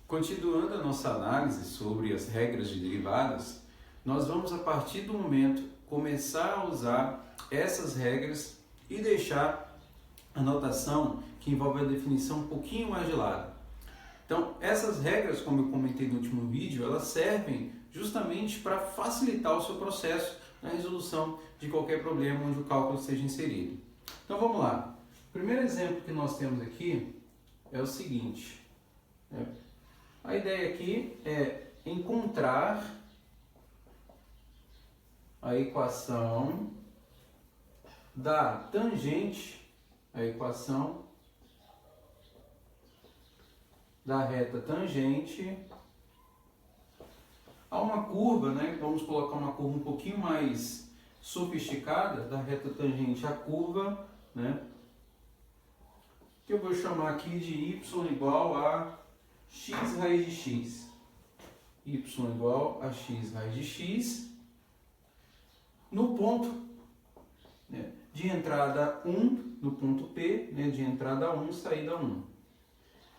Continuando a nossa análise sobre as regras de derivadas, nós vamos a partir do momento começar a usar essas regras e deixar a notação que envolve a definição um pouquinho mais de lado. Então, essas regras, como eu comentei no último vídeo, elas servem justamente para facilitar o seu processo na resolução de qualquer problema onde o cálculo seja inserido. Então, vamos lá. O primeiro exemplo que nós temos aqui é o seguinte. A ideia aqui é encontrar a equação da tangente, a equação da reta tangente a uma curva, né? Vamos colocar uma curva um pouquinho mais sofisticada, da reta tangente à curva, né? Que eu vou chamar aqui de y igual a x raiz de x. Y igual a x raiz de x no ponto, né, de entrada 1, no ponto P, né, de entrada 1, saída 1.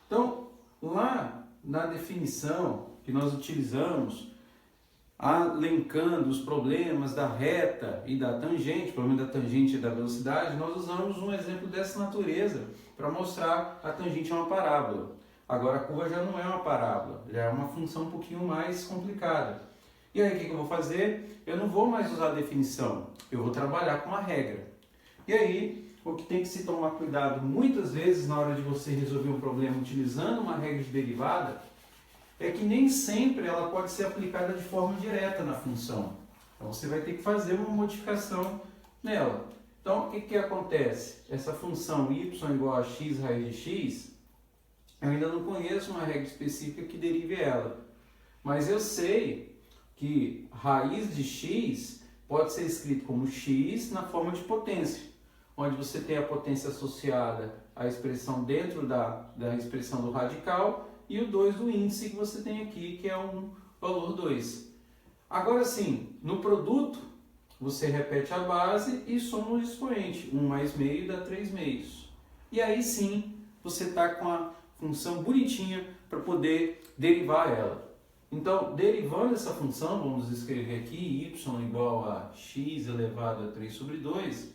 Então, lá na definição que nós utilizamos, elencando os problemas da reta e da tangente, problema da tangente e da velocidade, nós usamos um exemplo dessa natureza para mostrar a tangente é uma parábola. Agora a curva já não é uma parábola, já é uma função um pouquinho mais complicada. E aí o que eu vou fazer? Eu não vou mais usar a definição, eu vou trabalhar com a regra. E aí o que tem que se tomar cuidado muitas vezes na hora de você resolver um problema utilizando uma regra de derivada é que nem sempre ela pode ser aplicada de forma direta na função. Então você vai ter que fazer uma modificação nela. Então o que acontece? Essa função y igual a x raiz de x, eu ainda não conheço uma regra específica que derive ela. Mas eu sei que raiz de x pode ser escrito como x na forma de potência, onde você tem a potência associada à expressão dentro da expressão do radical e o 2 do índice que você tem aqui, que é um valor 2. Agora sim, no produto, você repete a base e soma o expoente. 1 mais meio dá 3 meios. E aí sim, você está com a função bonitinha para poder derivar ela. Então, derivando essa função, vamos escrever aqui y igual a x elevado a 3 sobre 2.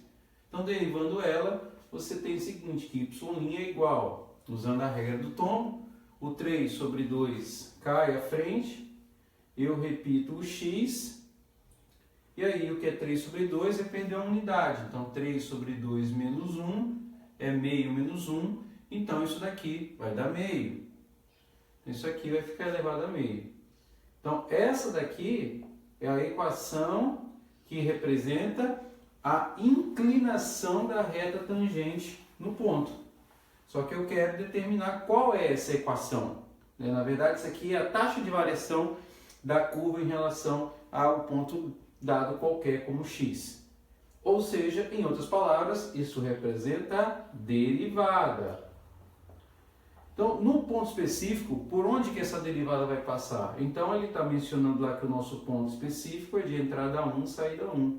Então, derivando ela, você tem o seguinte, que y' é igual, usando a regra do tombo, o 3 sobre 2 cai à frente, eu repito o x, e aí o que é 3 sobre 2 é perder a unidade. Então, 3 sobre 2 menos 1 é meio menos 1, então isso daqui vai dar meio. Isso aqui vai ficar elevado a meio. Então, essa daqui é a equação que representa a inclinação da reta tangente no ponto. Só que eu quero determinar qual é essa equação. Na verdade, isso aqui é a taxa de variação da curva em relação ao ponto dado qualquer como x. Ou seja, em outras palavras, isso representa derivada. Então, no ponto específico, por onde que essa derivada vai passar? Então, ele está mencionando lá que o nosso ponto específico é de entrada 1, saída 1.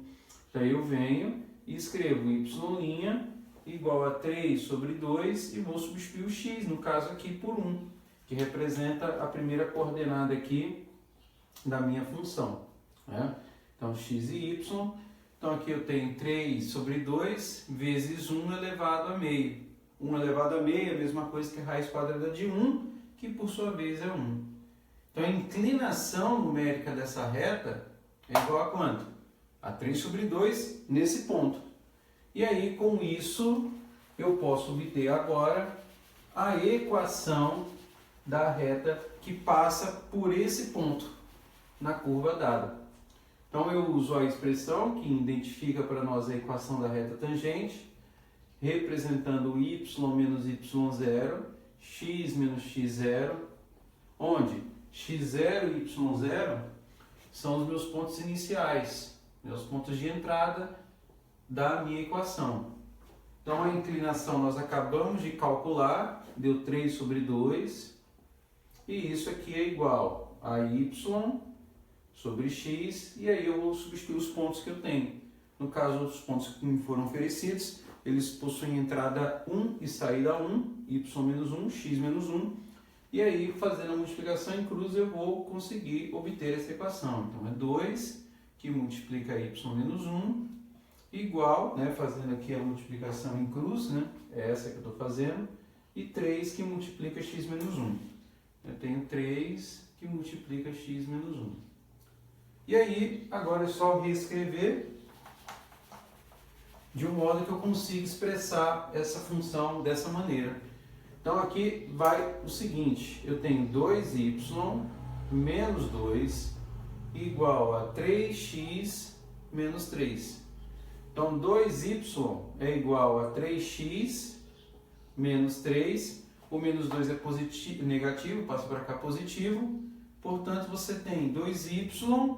Então, eu venho e escrevo y' igual a 3 sobre 2 e vou substituir o x, no caso aqui, por 1, que representa a primeira coordenada aqui da minha função. Né? Então, x e y. Então, aqui eu tenho 3 sobre 2 vezes 1 elevado a meio. 1 elevado a meio é a mesma coisa que a raiz quadrada de 1, que por sua vez é 1. Então, a inclinação numérica dessa reta é igual a quanto? A 3 sobre 2 nesse ponto. E aí, com isso, eu posso obter agora a equação da reta que passa por esse ponto na curva dada. Então, eu uso a expressão que identifica para nós a equação da reta tangente, representando y menos y0, x menos x0, onde x0 e y0 são os meus pontos iniciais, meus pontos de entrada da minha equação. Então, a inclinação nós acabamos de calcular, deu 3 sobre 2, e isso aqui é igual a y sobre x, e aí eu vou substituir os pontos que eu tenho. No caso, os pontos que me foram oferecidos, eles possuem entrada 1 e saída 1, y menos 1, x menos 1. E aí, fazendo a multiplicação em cruz, eu vou conseguir obter essa equação. Então, é 2 que multiplica y menos 1, igual, né, fazendo aqui a multiplicação em cruz, né, é essa que eu estou fazendo, e 3 que multiplica x menos 1. Eu tenho 3 que multiplica x menos 1. E aí, agora é só reescrever de um modo que eu consiga expressar essa função dessa maneira. Então aqui vai o seguinte, eu tenho 2y menos 2 igual a 3x menos 3. Então 2y é igual a 3x menos 3. O menos 2 é positivo, negativo, passa para cá positivo. Portanto, você tem 2y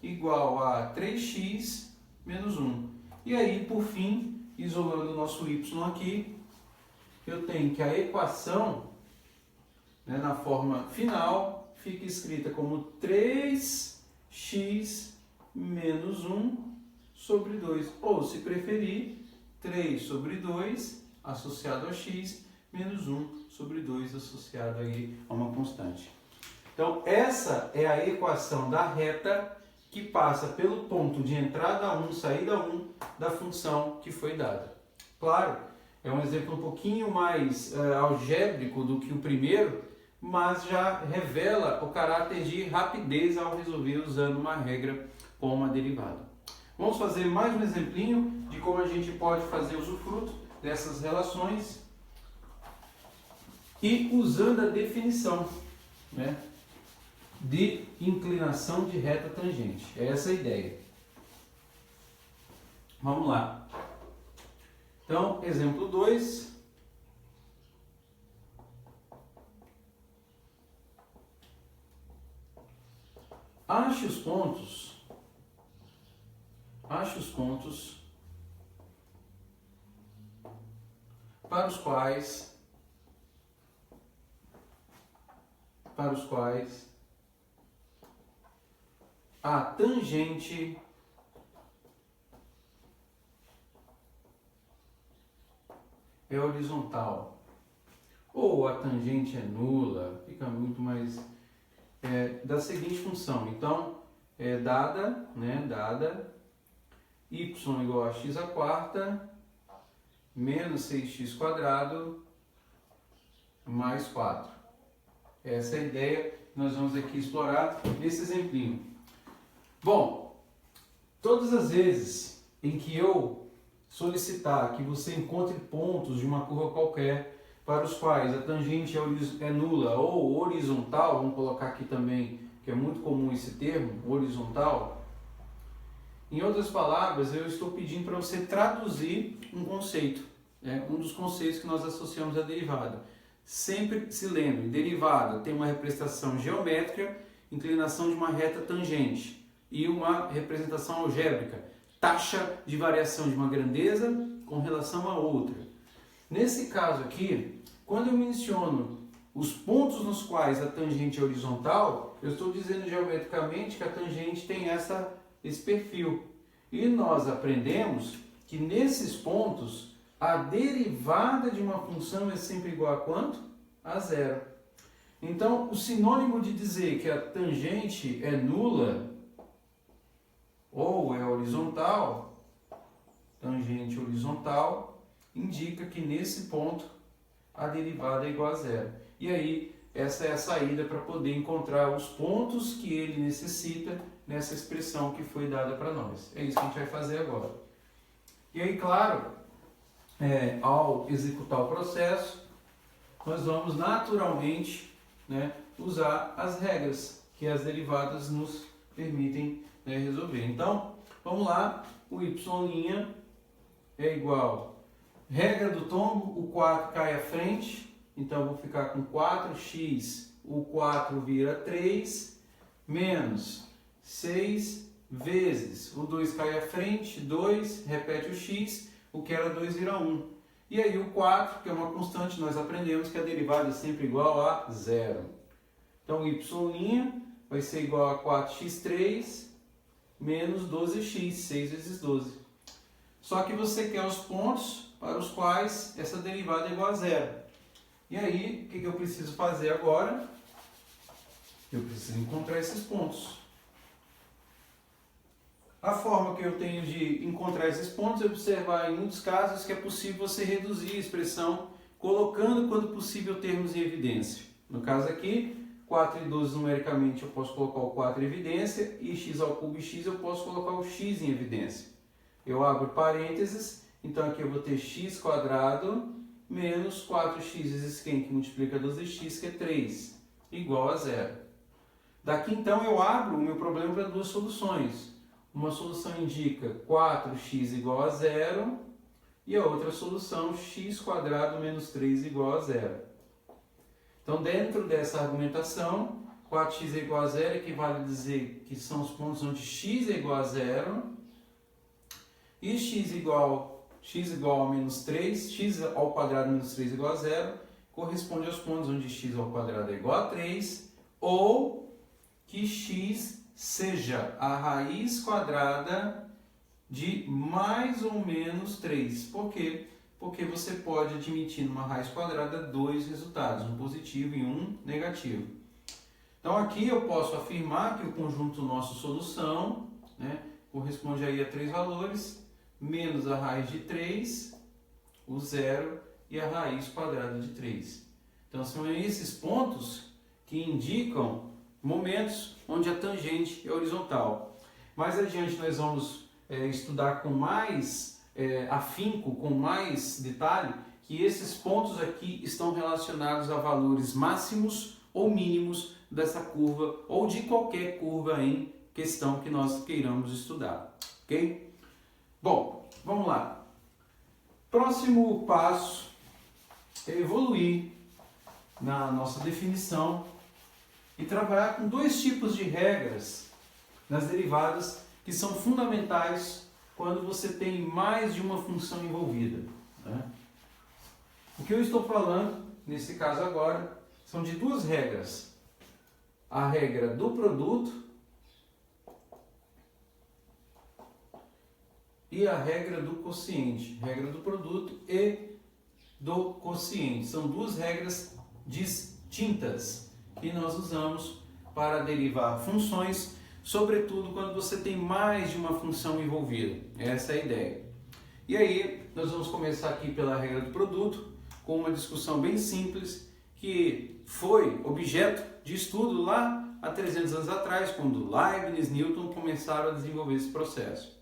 igual a 3x menos 1. E aí, por fim, isolando o nosso y aqui, eu tenho que a equação, né, na forma final, fica escrita como 3x menos 1 sobre 2. Ou, se preferir, 3 sobre 2 associado a x menos 1 sobre 2 associado aí a uma constante. Então, essa é a equação da reta que passa pelo ponto de entrada 1, saída 1 da função que foi dada. Claro, é um exemplo um pouquinho mais algébrico do que o primeiro, mas já revela o caráter de rapidez ao resolver usando uma regra com uma derivada. Vamos fazer mais um exemplinho de como a gente pode fazer usufruto dessas relações e usando a definição, né, de inclinação de reta tangente. É essa a ideia. Vamos lá. Então, exemplo 2. Ache os pontos para os quais a tangente é horizontal ou a tangente é nula, fica muito mais da seguinte função. Então, dada y igual a x à quarta menos 6x quadrado mais 4. Essa é a ideia que nós vamos aqui explorar nesse exemplinho. Bom, todas as vezes em que eu solicitar que você encontre pontos de uma curva qualquer para os quais a tangente é nula ou horizontal, vamos colocar aqui também, que é muito comum esse termo, horizontal. Em outras palavras, eu estou pedindo para você traduzir um conceito, um dos conceitos que nós associamos à derivada. Sempre se lembre, derivada tem uma representação geométrica, inclinação de uma reta tangente, e uma representação algébrica, taxa de variação de uma grandeza com relação a outra. Nesse caso aqui, quando eu menciono os pontos nos quais a tangente é horizontal, eu estou dizendo geometricamente que a tangente tem esse perfil. E nós aprendemos que nesses pontos, a derivada de uma função é sempre igual a quanto? A zero. Então, o sinônimo de dizer que a tangente é nula ou é horizontal, tangente horizontal, indica que nesse ponto a derivada é igual a zero. E aí, essa é a saída para poder encontrar os pontos que ele necessita nessa expressão que foi dada para nós. É isso que a gente vai fazer agora. E aí, claro, ao executar o processo, nós vamos naturalmente, usar as regras que as derivadas nos permitem resolver. Então, vamos lá, o y' é igual, regra do tombo, o 4 cai à frente, então eu vou ficar com 4x, o 4 vira 3, menos 6 vezes, o 2 cai à frente, 2, repete o x, o que era 2 vira 1. E aí o 4, que é uma constante, nós aprendemos que a derivada é sempre igual a zero. Então, y' vai ser igual a 4x3 menos 12x, 6 vezes 12. Só que você quer os pontos para os quais essa derivada é igual a zero. E aí, o que eu preciso fazer agora? Eu preciso encontrar esses pontos. A forma que eu tenho de encontrar esses pontos é observar em muitos casos que é possível você reduzir a expressão colocando, quando possível, termos em evidência. No caso aqui, 4 e 12 numericamente eu posso colocar o 4 em evidência e x ao cubo e x eu posso colocar o x em evidência. Eu abro parênteses, então aqui eu vou ter x quadrado menos 4x vezes quem que multiplica 12x, que é 3, igual a zero. Daqui então eu abro o meu problema para duas soluções. Uma solução indica 4x igual a zero e a outra solução x quadrado menos 3 igual a zero. Então dentro dessa argumentação, 4x é igual a zero equivale a dizer que são os pontos onde x é igual a zero e x igual a menos 3, x ao quadrado menos 3 igual a zero, corresponde aos pontos onde x ao quadrado é igual a 3 ou que x seja a raiz quadrada de mais ou menos 3. Por quê? Porque você pode admitir numa raiz quadrada dois resultados, um positivo e um negativo. Então aqui eu posso afirmar que o conjunto nosso solução, né, corresponde aí a três valores, menos a raiz de 3, o zero e a raiz quadrada de 3. Então são esses pontos que indicam momentos onde a tangente é horizontal. Mais adiante nós vamos estudar com mais afinco, com mais detalhe, que esses pontos aqui estão relacionados a valores máximos ou mínimos dessa curva ou de qualquer curva em questão que nós queiramos estudar, ok? Bom, vamos lá. Próximo passo é evoluir na nossa definição e trabalhar com dois tipos de regras nas derivadas que são fundamentais quando você tem mais de uma função envolvida, né? O que eu estou falando, nesse caso agora, são de duas regras. A regra do produto e a regra do quociente. Regra do produto e do quociente. São duas regras distintas que nós usamos para derivar funções, sobretudo quando você tem mais de uma função envolvida. Essa é a ideia. E aí, nós vamos começar aqui pela regra do produto, com uma discussão bem simples, que foi objeto de estudo lá há 300 anos atrás, quando Leibniz e Newton começaram a desenvolver esse processo.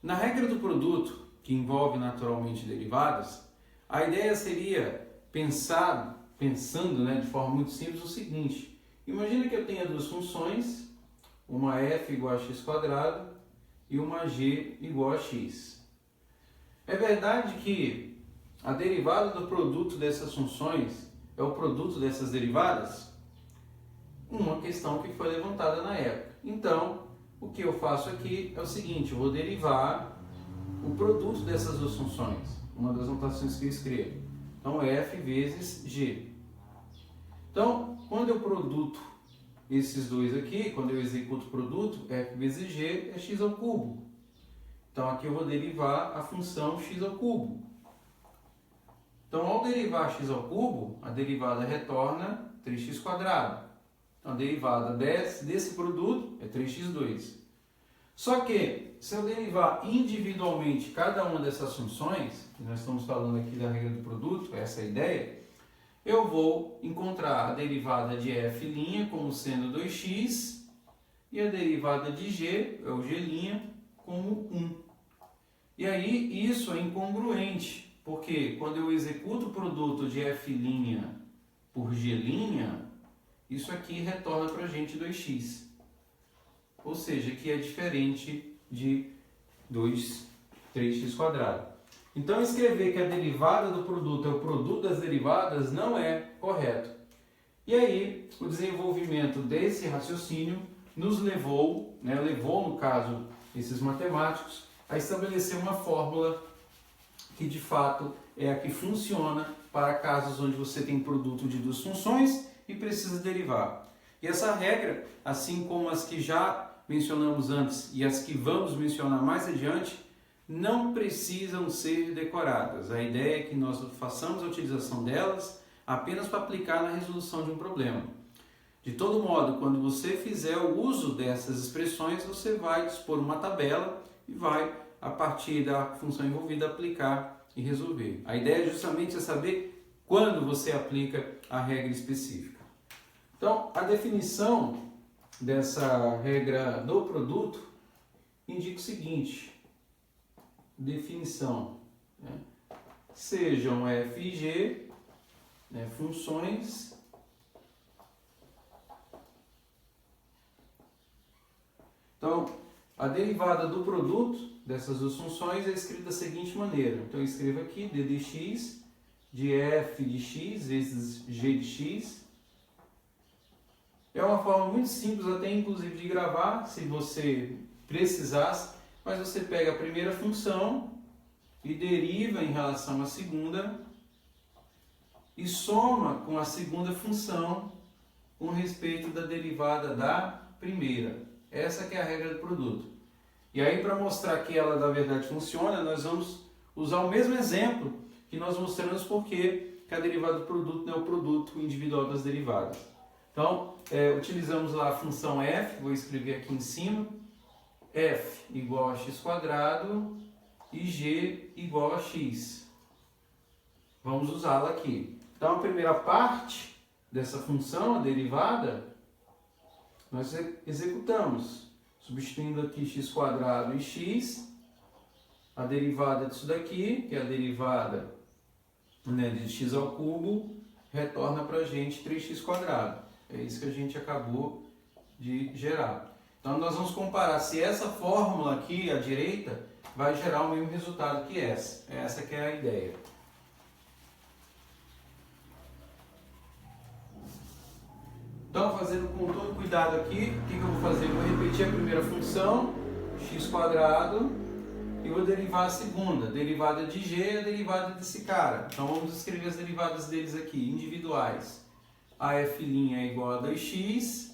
Na regra do produto, que envolve naturalmente derivadas, a ideia seria pensando de forma muito simples o seguinte: imagina que eu tenha duas funções, uma f igual a x quadrado e uma g igual a x. É verdade que a derivada do produto dessas funções é o produto dessas derivadas? Uma questão que foi levantada na época. Então, o que eu faço aqui é o seguinte: eu vou derivar o produto dessas duas funções, uma das notações que eu escrevo. Então, f vezes g. Então, quando eu produto esses dois aqui, quando eu executo o produto, f vezes g é x ao cubo. Então, aqui eu vou derivar a função x ao cubo. Então, ao derivar x ao cubo, a derivada retorna 3x quadrado. Então, a derivada desse produto é 3x2. Só que, se eu derivar individualmente cada uma dessas funções, que nós estamos falando aqui da regra do produto, essa é a ideia, eu vou encontrar a derivada de f' como sendo 2x e a derivada de g, é o g', como 1. E aí, isso é incongruente. Porque quando eu executo o produto de f' por g', isso aqui retorna para a gente 2x. Ou seja, que é diferente de 3x quadrado. Então, escrever que a derivada do produto é o produto das derivadas não é correto. E aí, o desenvolvimento desse raciocínio nos levou, no caso, esses matemáticos, a estabelecer uma fórmula que de fato é a que funciona para casos onde você tem produto de duas funções e precisa derivar. E essa regra, assim como as que já mencionamos antes e as que vamos mencionar mais adiante, não precisam ser decoradas. A ideia é que nós façamos a utilização delas apenas para aplicar na resolução de um problema. De todo modo, quando você fizer o uso dessas expressões, você vai dispor uma tabela e vai, a partir da função envolvida, aplicar e resolver. A ideia é justamente saber quando você aplica a regra específica. Então, a definição dessa regra do produto indica o seguinte: definição, né? Sejam f e g, né, funções Então, a derivada do produto dessas duas funções é escrita da seguinte maneira. Então, eu escrevo aqui d de x, de f de x vezes g de x. É uma forma muito simples, até inclusive de gravar, se você precisasse, mas você pega a primeira função e deriva em relação à segunda e soma com a segunda função com respeito da derivada da primeira. Essa que é a regra do produto. E aí, para mostrar que ela na verdade funciona, nós vamos usar o mesmo exemplo que nós mostramos porque a derivada do produto não é o produto individual das derivadas. Então, utilizamos lá a função f, vou escrever aqui em cima, f igual a x² e g igual a x. Vamos usá-la aqui. Então, a primeira parte dessa função, a derivada, nós executamos, substituindo aqui x² e x, a derivada disso daqui, que é a derivada, né, de x ao cubo, retorna para a gente 3x². É isso que a gente acabou de gerar. Então nós vamos comparar se essa fórmula aqui à direita vai gerar o mesmo resultado que essa. Essa que é a ideia. Então, fazendo com todo cuidado aqui, o que eu vou fazer? Eu vou repetir a primeira função, x², e vou derivar a segunda. A derivada de g é a derivada desse cara. Então, vamos escrever as derivadas deles aqui, individuais. A f' é igual a 2x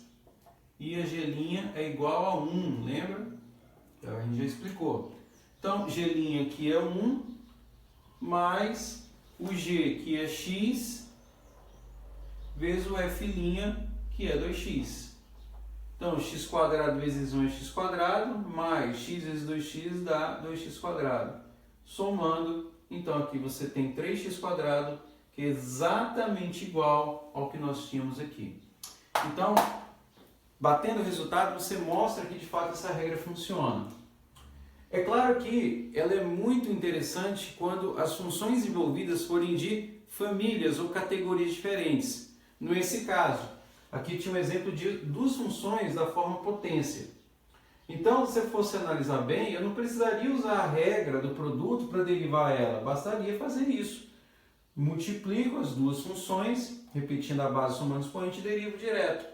e a g' é igual a 1, lembra? Então, a gente já explicou. Então, g' aqui é 1, mais o g, que é x, vezes o f', que é 2x. Então, x² vezes 1 é x², mais x vezes 2x dá 2x². Somando, então aqui você tem 3x², que é exatamente igual ao que nós tínhamos aqui. Então, batendo o resultado, você mostra que de fato essa regra funciona. É claro que ela é muito interessante quando as funções envolvidas forem de famílias ou categorias diferentes. Nesse caso, aqui tinha um exemplo de duas funções da forma potência. Então, se eu fosse analisar bem, eu não precisaria usar a regra do produto para derivar ela, bastaria fazer isso. Multiplico as duas funções, repetindo a base, somando expoente, e derivo direto,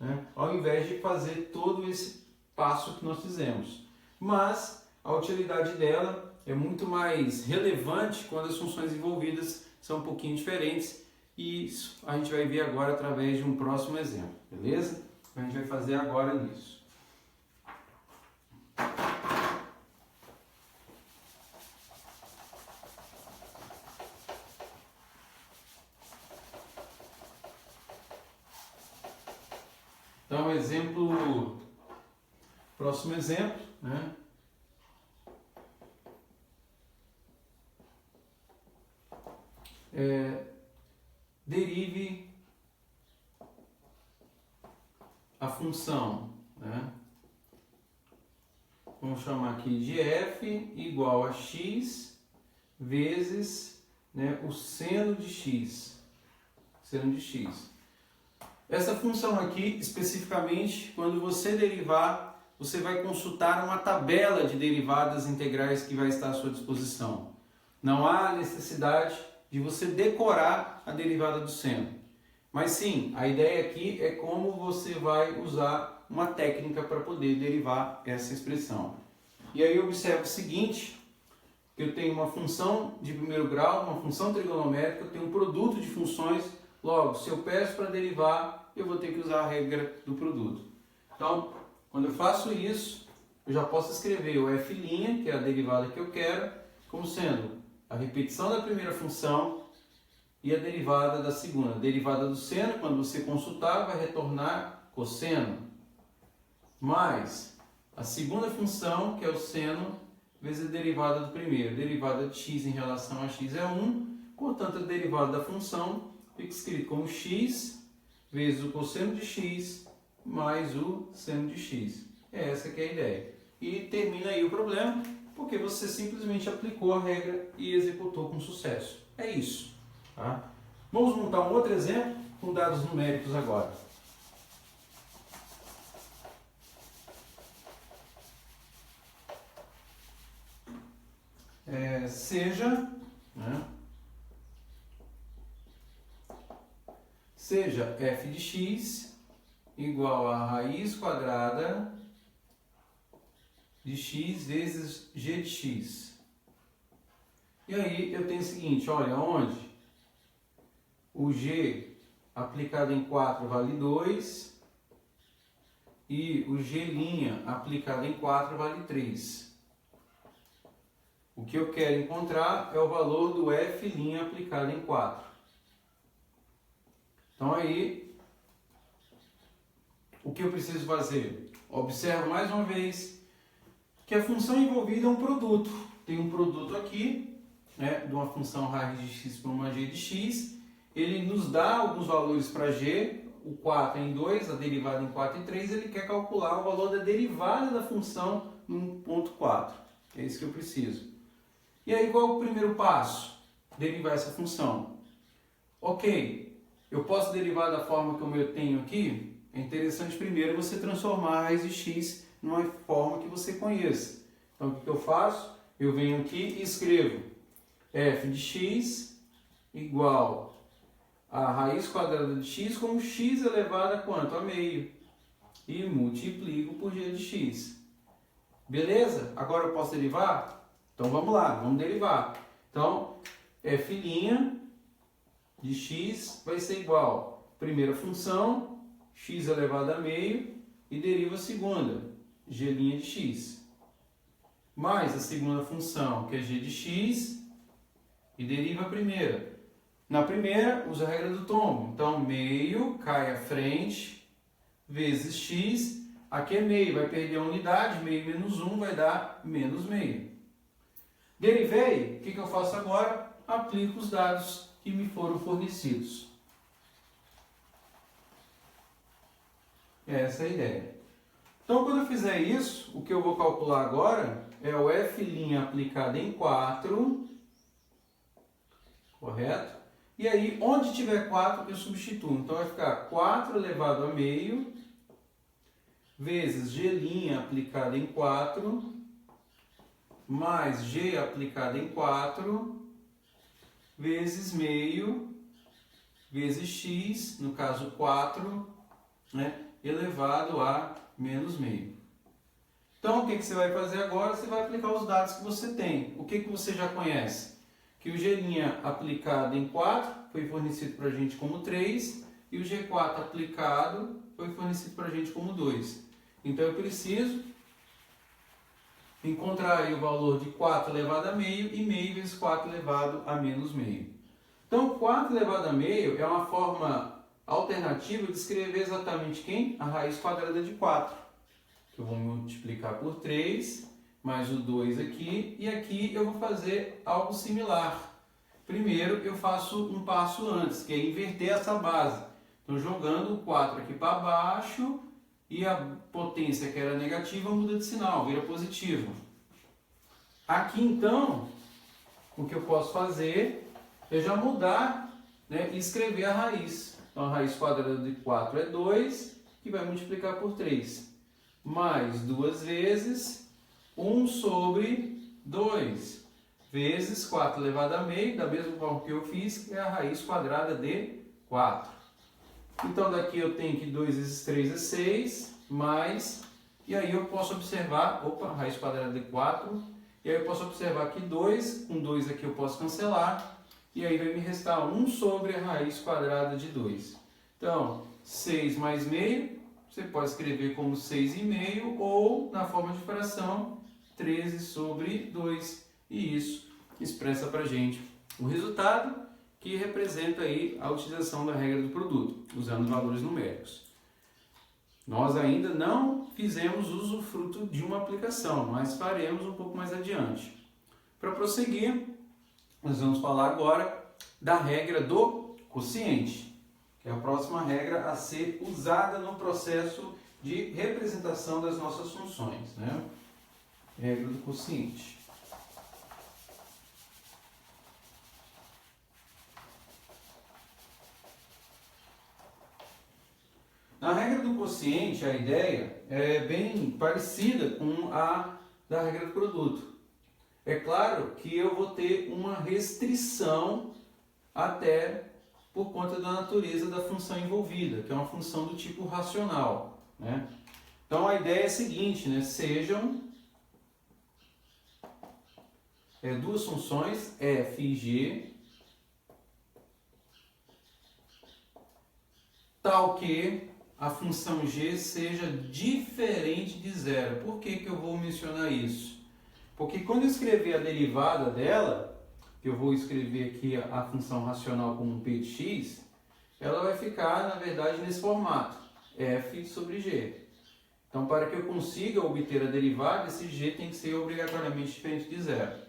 né? Ao invés de fazer todo esse passo que nós fizemos. Mas a utilidade dela é muito mais relevante quando as funções envolvidas são um pouquinho diferentes. E isso a gente vai ver agora através de um próximo exemplo, beleza? A gente vai fazer agora nisso. Então, próximo exemplo, né? Derive a função, né? Vamos chamar aqui de f igual a x vezes, né, o seno de x. Seno de x. Essa função aqui, especificamente, quando você derivar, você vai consultar uma tabela de derivadas integrais que vai estar à sua disposição. Não há necessidade de você decorar a derivada do seno. Mas sim, a ideia aqui é como você vai usar uma técnica para poder derivar essa expressão. E aí observe o seguinte, que eu tenho uma função de primeiro grau, uma função trigonométrica, eu tenho um produto de funções, logo, se eu peço para derivar, eu vou ter que usar a regra do produto. Então, quando eu faço isso, eu já posso escrever o f', que é a derivada que eu quero, como sendo a repetição da primeira função e a derivada da segunda. A derivada do seno, quando você consultar, vai retornar cosseno, mais a segunda função, que é o seno, vezes a derivada do primeiro. A derivada de x em relação a x é 1, portanto, a derivada da função fica escrito como x vezes o cosseno de x mais o seno de x. Essa que é a ideia. E termina aí o problema, porque você simplesmente aplicou a regra e executou com sucesso. É isso. Tá? Vamos montar um outro exemplo com dados numéricos agora. Seja f de x igual a raiz quadrada de x vezes g de x. E aí eu tenho o seguinte, olha, onde o g aplicado em 4 vale 2 e o g' aplicado em 4 vale 3. O que eu quero encontrar é o valor do f' aplicado em 4. Então aí, o que eu preciso fazer? Observo mais uma vez que a função envolvida é um produto. Tem um produto aqui, né, de uma função raiz de x por uma g de x. Ele nos dá alguns valores para g, o 4 em 2, a derivada em 4 em 3. Ele quer calcular o valor da derivada da função no ponto 4. É isso que eu preciso. E aí, qual é o primeiro passo? Derivar essa função. Ok, eu posso derivar da forma como eu tenho aqui? É interessante primeiro você transformar a raiz de x numa forma que você conheça. Então, o que eu faço? Eu venho aqui e escrevo f de x igual a raiz quadrada de x como x elevado a quanto? A meio. E multiplico por g de x. Beleza? Agora eu posso derivar? Então vamos lá, vamos derivar. Então, f' de x vai ser igual à primeira função, x elevado a meio, e deriva a segunda, g' de x. Mais a segunda função, que é g de x, e deriva a primeira. Na primeira, usa a regra do tombo. Então, meio cai à frente, vezes x. Aqui é meio, vai perder a unidade, meio menos 1 vai dar menos meio. Derivei, o que eu faço agora? Aplico os dados que me foram fornecidos. Essa é a ideia. Então, quando eu fizer isso, o que eu vou calcular agora é o f' aplicado em 4, correto? E aí, onde tiver 4, eu substituo. Então, vai ficar 4 elevado a meio, vezes g' aplicado em 4, mais g aplicado em 4, vezes meio, vezes x, no caso 4, né, elevado a menos meio. Então, o que você vai fazer agora? Você vai aplicar os dados que você tem. O que você já conhece? Que o g' aplicado em 4 foi fornecido para a gente como 3 e o g4 aplicado foi fornecido para a gente como 2. Então, eu preciso encontrar aí o valor de 4 elevado a meio e meio vezes 4 elevado a menos meio. Então, 4 elevado a meio é uma forma alternativa de escrever exatamente quem? A raiz quadrada de 4. Que eu vou multiplicar por 3, mais o 2 aqui, e aqui eu vou fazer algo similar. Primeiro, eu faço um passo antes, que é inverter essa base. Então, jogando o 4 aqui para baixo, e a potência que era negativa muda de sinal, vira positivo. Aqui então, o que eu posso fazer é já mudar, né, e escrever a raiz. Então a raiz quadrada de 4 é 2, que vai multiplicar por 3. Mais 2 vezes 1 sobre 2, vezes 4 elevado a meio, da mesma forma que eu fiz, que é a raiz quadrada de 4. Então daqui eu tenho que 2 vezes 3 é 6, mais, e aí eu posso observar, raiz quadrada de 4, e aí eu posso observar que 2, com 2 aqui eu posso cancelar, e aí vai me restar 1 sobre a raiz quadrada de 2. Então, 6 mais meio, você pode escrever como 6,5, ou na forma de fração, 13 sobre 2, e isso expressa para a gente o resultado, que representa aí a utilização da regra do produto, usando valores numéricos. Nós ainda não fizemos usufruto de uma aplicação, mas faremos um pouco mais adiante. Para prosseguir, nós vamos falar agora da regra do quociente, que é a próxima regra a ser usada no processo de representação das nossas funções, né? Regra do quociente. Na regra do quociente, a ideia é bem parecida com a da regra do produto. É claro que eu vou ter uma restrição até por conta da natureza da função envolvida, que é uma função do tipo racional, né? Então a ideia é a seguinte, né? Sejam duas funções, f e g, tal que a função g seja diferente de zero. Por que eu vou mencionar isso? Porque quando eu escrever a derivada dela, eu vou escrever aqui a função racional como p de x, ela vai ficar, na verdade, nesse formato, f sobre g. Então, para que eu consiga obter a derivada, esse g tem que ser obrigatoriamente diferente de zero.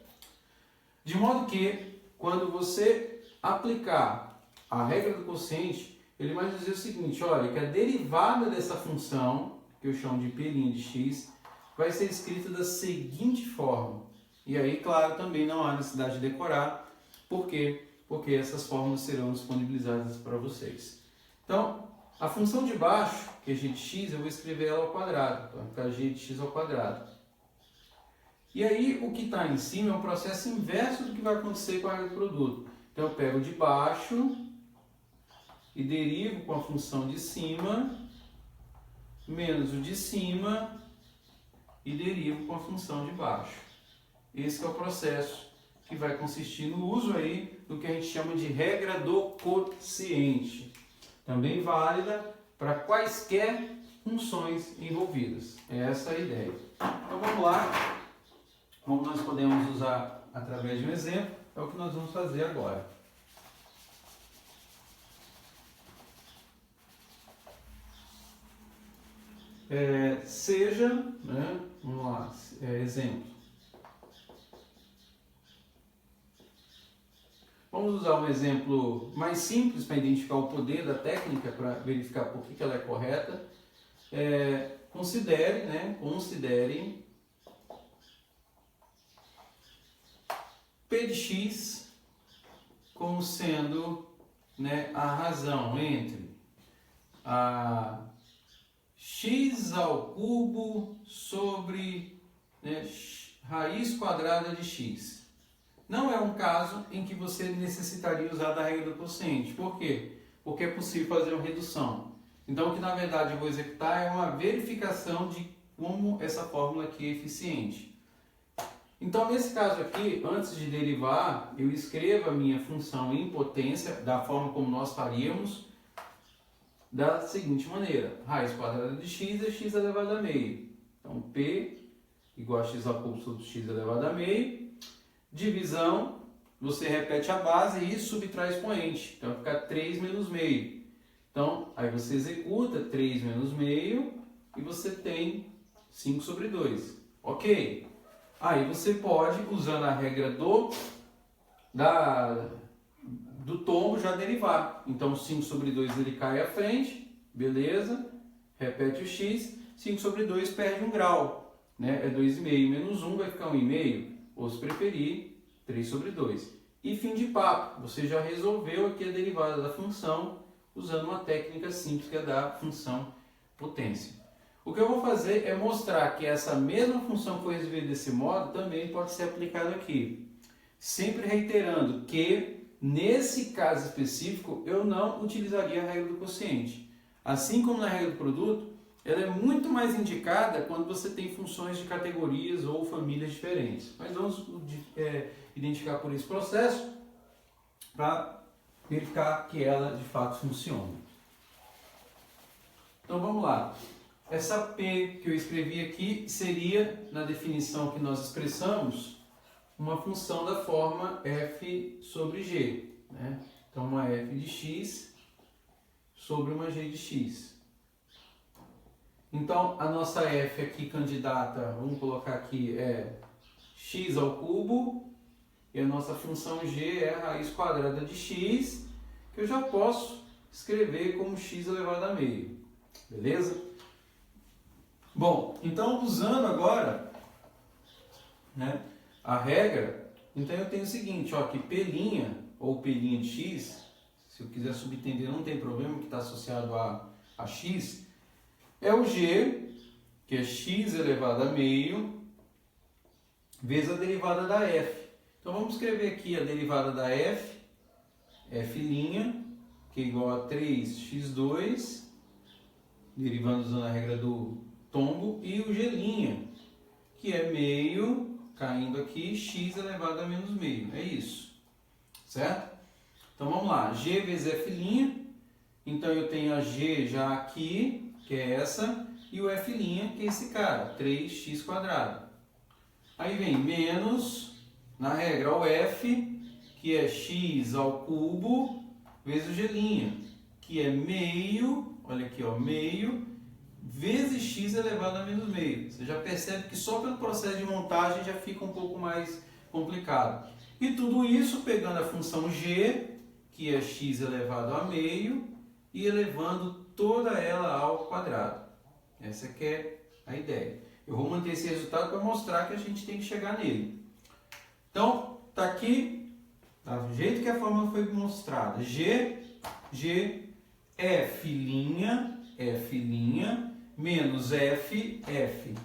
De modo que, quando você aplicar a regra do quociente, ele vai dizer o seguinte, olha, que a derivada dessa função, que eu chamo de p' de x, vai ser escrita da seguinte forma. E aí, claro, também não há necessidade de decorar. Por quê? Porque essas fórmulas serão disponibilizadas para vocês. Então, a função de baixo, que é g de x, eu vou escrever ela ao quadrado. Então, vai ficar g de x ao quadrado. E aí, o que está em cima é um processo inverso do que vai acontecer com a regra do produto. Então, eu pego de baixo e derivo com a função de cima, menos o de cima, e derivo com a função de baixo. Esse é o processo que vai consistir no uso aí do que a gente chama de regra do quociente. Também válida para quaisquer funções envolvidas. Essa é a ideia. Então vamos lá. Como nós podemos usar através de um exemplo, é o que nós vamos fazer agora. Seja, né, vamos lá, exemplo. Vamos usar um exemplo mais simples para identificar o poder da técnica, para verificar por que ela é correta. Considere P de x como sendo, né, a razão entre a x ao cubo sobre, né, raiz quadrada de x. Não é um caso em que você necessitaria usar da regra do quociente. Por quê? Porque é possível fazer uma redução. Então, o que na verdade eu vou executar é uma verificação de como essa fórmula aqui é eficiente. Então, nesse caso aqui, antes de derivar, eu escrevo a minha função em potência, da forma como nós faríamos, da seguinte maneira. Raiz quadrada de x é x elevado a meio. Então, P igual a x ao cubo sobre x elevado a meio. Divisão, você repete a base e subtrai expoente. Então, vai ficar 3 menos meio. Então, aí você executa 3 menos meio e você tem 5 sobre 2. Ok? Aí você pode, usando a regra do tombo, já derivar. Então, 5 sobre 2 ele cai à frente, beleza? Repete o x, 5 sobre 2 perde 1 grau. Né? É 2,5 menos 1 vai ficar 1,5. Ou se preferir, 3 sobre 2. E fim de papo, você já resolveu aqui a derivada da função usando uma técnica simples que é da função potência. O que eu vou fazer é mostrar que essa mesma função que foi resolvida desse modo também pode ser aplicada aqui. Sempre reiterando que, nesse caso específico, eu não utilizaria a regra do quociente. Assim como na regra do produto, ela é muito mais indicada quando você tem funções de categorias ou famílias diferentes. Mas vamos identificar por esse processo para verificar que ela de fato funciona. Então vamos lá. Essa P que eu escrevi aqui seria, na definição que nós expressamos, uma função da forma f sobre g. Né? Então, uma f de x sobre uma g de x. Então, a nossa f aqui, candidata, vamos colocar aqui, é x ao cubo. E a nossa função g é a raiz quadrada de x, que eu já posso escrever como x elevado a meio. Beleza? Bom, então usando agora, né, a regra, então eu tenho o seguinte, ó, que P' ou P' de x, se eu quiser subentender não tem problema, que está associado a x, é o g, que é x elevado a meio, vezes a derivada da f. Então vamos escrever aqui a derivada da f, f', que é igual a 3x2, derivando usando a regra do tombo, e o g', que é meio, caindo aqui, x elevado a menos meio. É isso, certo? Então vamos lá, g vezes f', então eu tenho a g já aqui, que é essa, e o f', que é esse cara, 3x². Aí vem menos, na regra, o f, que é x ao cubo, vezes o g', que é meio, olha aqui, ó, meio, vezes x elevado a menos meio. Você já percebe que só pelo processo de montagem já fica um pouco mais complicado. E tudo isso pegando a função g, que é x elevado a meio, e elevando toda ela ao quadrado. Essa que é a ideia. Eu vou manter esse resultado para mostrar que a gente tem que chegar nele. Então, está aqui, do jeito que a fórmula foi mostrada. G, F', menos F,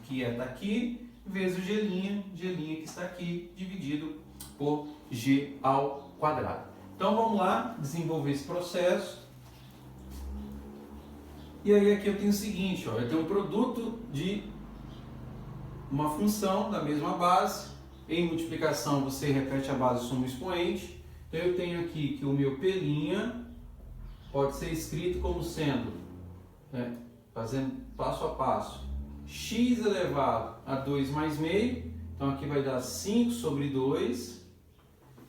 que está aqui, vezes o G', que está aqui, dividido por G ao quadrado. Então, vamos lá desenvolver esse processo. E aí aqui eu tenho o seguinte, ó, eu tenho um produto de uma função da mesma base. Em multiplicação você repete a base e soma o expoente. Então eu tenho aqui que o meu P' pode ser escrito como sendo, né, fazendo passo a passo, x elevado a 2 mais meio. Então aqui vai dar 5 sobre 2.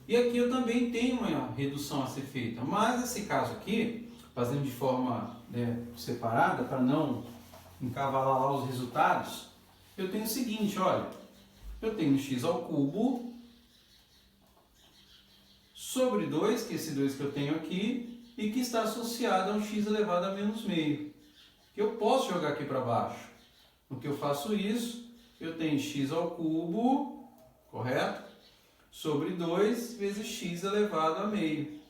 E aqui eu também tenho uma redução a ser feita. Mas nesse caso aqui, fazendo de forma, né, separada, para não encavalar lá os resultados, eu tenho o seguinte, olha, eu tenho x ao cubo sobre 2, que é esse 2 que eu tenho aqui, e que está associado a um x elevado a menos meio, que eu posso jogar aqui para baixo. No que eu faço isso, eu tenho x ao cubo, correto? Sobre 2 vezes x elevado a meio.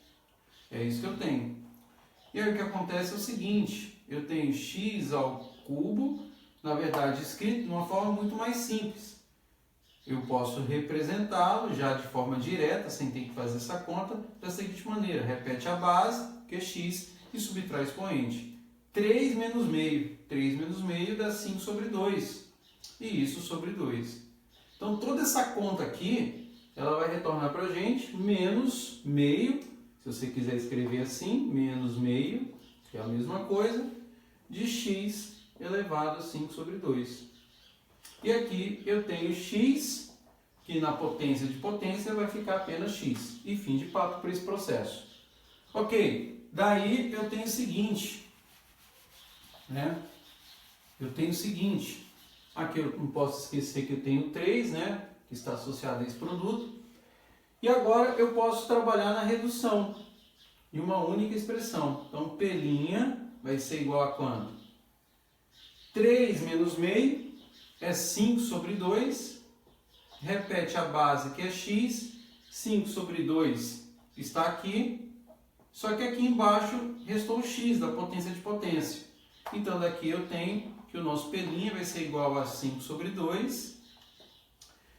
É isso que eu tenho. E aí o que acontece é o seguinte, eu tenho x ao cubo, na verdade escrito de uma forma muito mais simples. Eu posso representá-lo já de forma direta, sem ter que fazer essa conta, da seguinte maneira. Repete a base, que é x, e subtrai o expoente. 3 menos meio. 3 menos meio dá 5 sobre 2. E isso sobre 2. Então toda essa conta aqui, ela vai retornar para a gente menos meio, se você quiser escrever assim, menos meio, que é a mesma coisa, de x elevado a 5 sobre 2. E aqui eu tenho x, que na potência de potência vai ficar apenas x. E fim de papo para esse processo. Ok, daí eu tenho o seguinte, né? Eu tenho o seguinte, aqui eu não posso esquecer que eu tenho 3, né? Que está associado a esse produto. E agora eu posso trabalhar na redução de uma única expressão. Então, P' vai ser igual a quanto? 3 menos meio é 5 sobre 2. Repete a base, que é x. 5 sobre 2 está aqui. Só que aqui embaixo restou o x da potência de potência. Então, daqui eu tenho que o nosso P' vai ser igual a 5 sobre 2.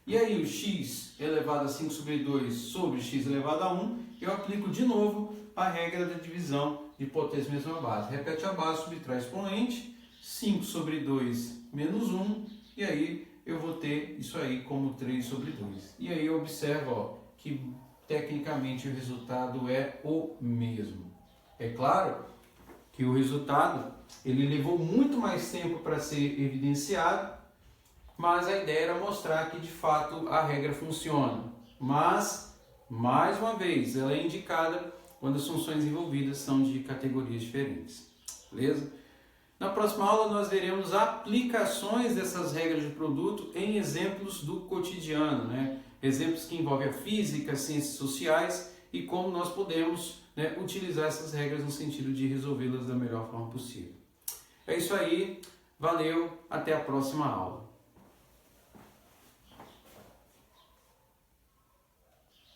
E aí o x elevado a 5 sobre 2 sobre x elevado a 1, eu aplico de novo a regra da divisão de potência mesma base. Repete a base, subtrai expoente, 5 sobre 2 menos 1, e aí eu vou ter isso aí como 3 sobre 2. E aí eu observo, ó, que tecnicamente o resultado é o mesmo. É claro que o resultado ele levou muito mais tempo para ser evidenciado, mas a ideia era mostrar que de fato a regra funciona. Mas, mais uma vez, ela é indicada quando as funções envolvidas são de categorias diferentes. Beleza? Na próxima aula nós veremos aplicações dessas regras de produto em exemplos do cotidiano, né? Exemplos que envolvem a física, ciências sociais e como nós podemos, né, utilizar essas regras no sentido de resolvê-las da melhor forma possível. É isso aí, valeu, até a próxima aula.